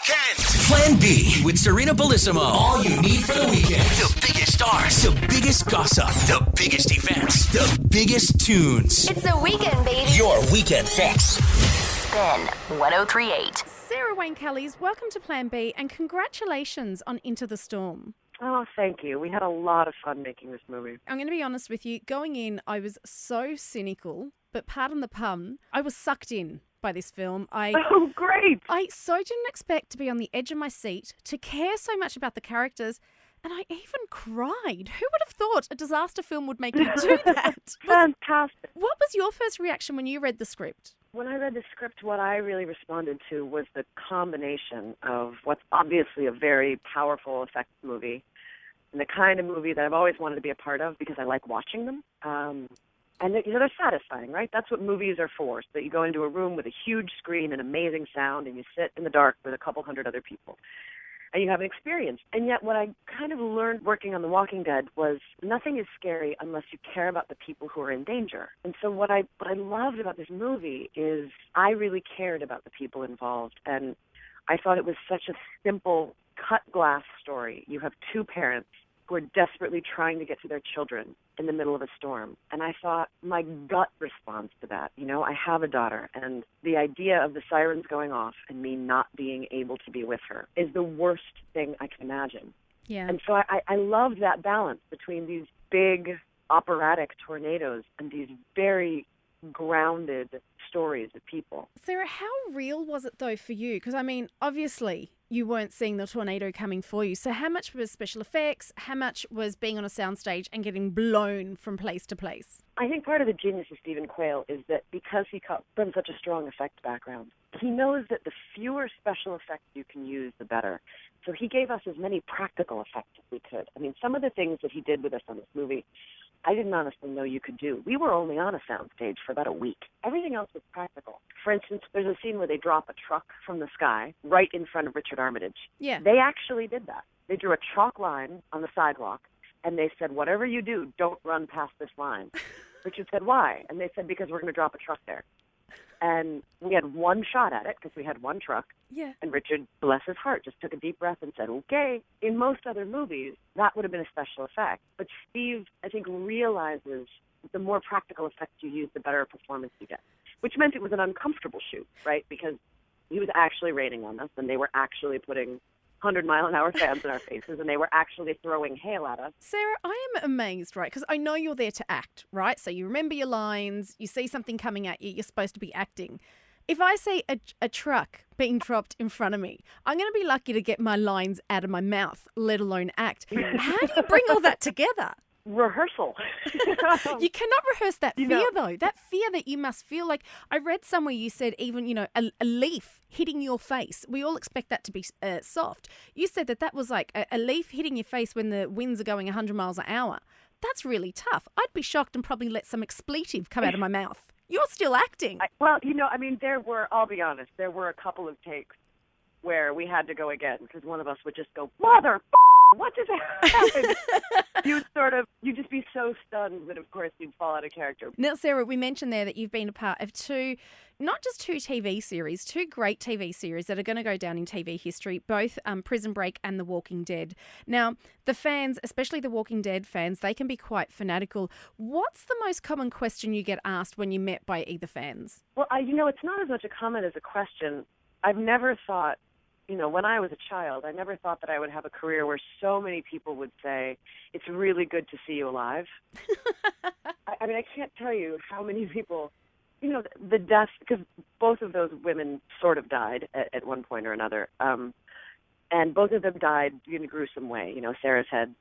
weekend. Plan B with Sarina Bellissimo. All you need for the weekend. The biggest stars, the biggest gossip, the biggest events, the biggest tunes. It's the weekend, baby. Your weekend fix. Spin 103.8. Sarah Wayne Callies, welcome to Plan B and congratulations on Into the Storm. Oh, thank you. We had a lot of fun making this movie. I'm going to be honest with you. Going in, I was so cynical, but pardon the pun, I was sucked in by this film. Oh, great. I so didn't expect to be on the edge of my seat, to care so much about the characters, and I even cried. Who would have thought a disaster film would make you do that? Fantastic. What was your first reaction when you read the script? When I read the script, what I really responded to was the combination of what's obviously a very powerful effects movie and the kind of movie that I've always wanted to be a part of because I like watching them. And they're satisfying, right? That's what movies are for, so that you go into a room with a huge screen and amazing sound and you sit in the dark with a couple hundred other people. And you have an experience. And yet what I kind of learned working on The Walking Dead was nothing is scary unless you care about the people who are in danger. And so what I loved about this movie is I really cared about the people involved. And I thought it was such a simple, cut glass story. You have two parents who are desperately trying to get to their children in the middle of a storm. And I thought, my gut responds to that. You know, I have a daughter, and the idea of the sirens going off and me not being able to be with her is the worst thing I can imagine. Yeah. And so I loved that balance between these big operatic tornadoes and these very grounded stories of people. Sarah, how real was it though for you? Because I mean, obviously you weren't seeing the tornado coming for you. So how much was special effects? How much was being on a soundstage and getting blown from place to place? I think part of the genius of Stephen Quayle is that because he comes from such a strong effects background, he knows that the fewer special effects you can use, the better. So he gave us as many practical effects as we could. I mean, some of the things that he did with us on this movie, I didn't honestly know you could do. We were only on a soundstage for about a week. Everything else was practical. For instance, there's a scene where they drop a truck from the sky right in front of Richard Armitage. Yeah. They actually did that. They drew a chalk line on the sidewalk, and they said, whatever you do, don't run past this line. Richard said, why? And they said, because we're going to drop a truck there. And we had one shot at it because we had one truck. Yeah. And Richard, bless his heart, just took a deep breath and said, okay. In most other movies, that would have been a special effect. But Steve, I think, realizes the more practical effects you use, the better performance you get. Which meant it was an uncomfortable shoot, right? Because he was actually raining on us, and they were actually putting 100-mile-an-hour fans in our faces, and they were actually throwing hail at us. Sarah, I am amazed, right? Because I know you're there to act, right? So you remember your lines, you see something coming at you, you're supposed to be acting. If I see a truck being dropped in front of me, I'm going to be lucky to get my lines out of my mouth, let alone act. How do you bring all that together? Rehearsal. You cannot rehearse that fear, though. That fear that you must feel. Like, I read somewhere you said even, you know, a leaf hitting your face. We all expect that to be soft. You said that was like a leaf hitting your face when the winds are going 100 miles an hour. That's really tough. I'd be shocked and probably let some expletive come out of my mouth. You're still acting. I'll be honest, there were a couple of takes where we had to go again because one of us would just go, mother, what just happened? You'd just be so stunned that, of course, you'd fall out of character. Now, Sarah, we mentioned there that you've been a part of not just two TV series, two great TV series that are going to go down in TV history, both Prison Break and The Walking Dead. Now, the fans, especially The Walking Dead fans, they can be quite fanatical. What's the most common question you get asked when you're met by either fans? Well, it's not as much a comment as a question. I've never thought, when I was a child, I never thought that I would have a career where so many people would say, it's really good to see you alive. I can't tell you how many people, the death, because both of those women sort of died at one point or another. And both of them died in a gruesome way. Sarah's head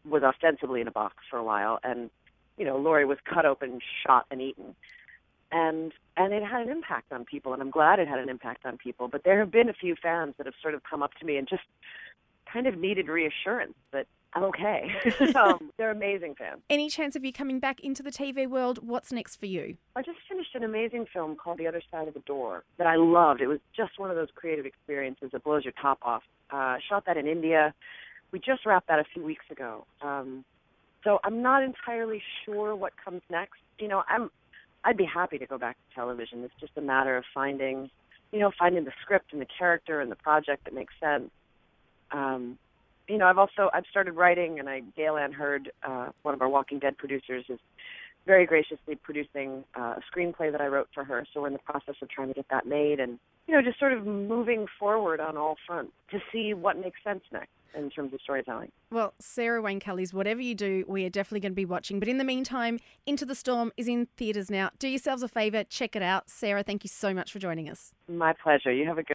was ostensibly in a box for a while, and, Lori was cut open, shot, and eaten. And it had an impact on people, and I'm glad it had an impact on people. But there have been a few fans that have sort of come up to me and just kind of needed reassurance that I'm okay. They're amazing fans. Any chance of you coming back into the TV world? What's next for you? I just finished an amazing film called The Other Side of the Door that I loved. It was just one of those creative experiences that blows your top off. Shot that in India. We just wrapped that a few weeks ago. So I'm not entirely sure what comes next. I'd be happy to go back to television. It's just a matter of finding finding the script and the character and the project that makes sense. I've started writing, and Gail Ann Hurd, one of our Walking Dead producers, is very graciously producing a screenplay that I wrote for her. So we're in the process of trying to get that made, and just sort of moving forward on all fronts to see what makes sense next in terms of storytelling. Well, Sarah Wayne Callies, whatever you do, we are definitely going to be watching. But in the meantime, Into the Storm is in theatres now. Do yourselves a favour, check it out. Sarah, thank you so much for joining us. My pleasure. You have a good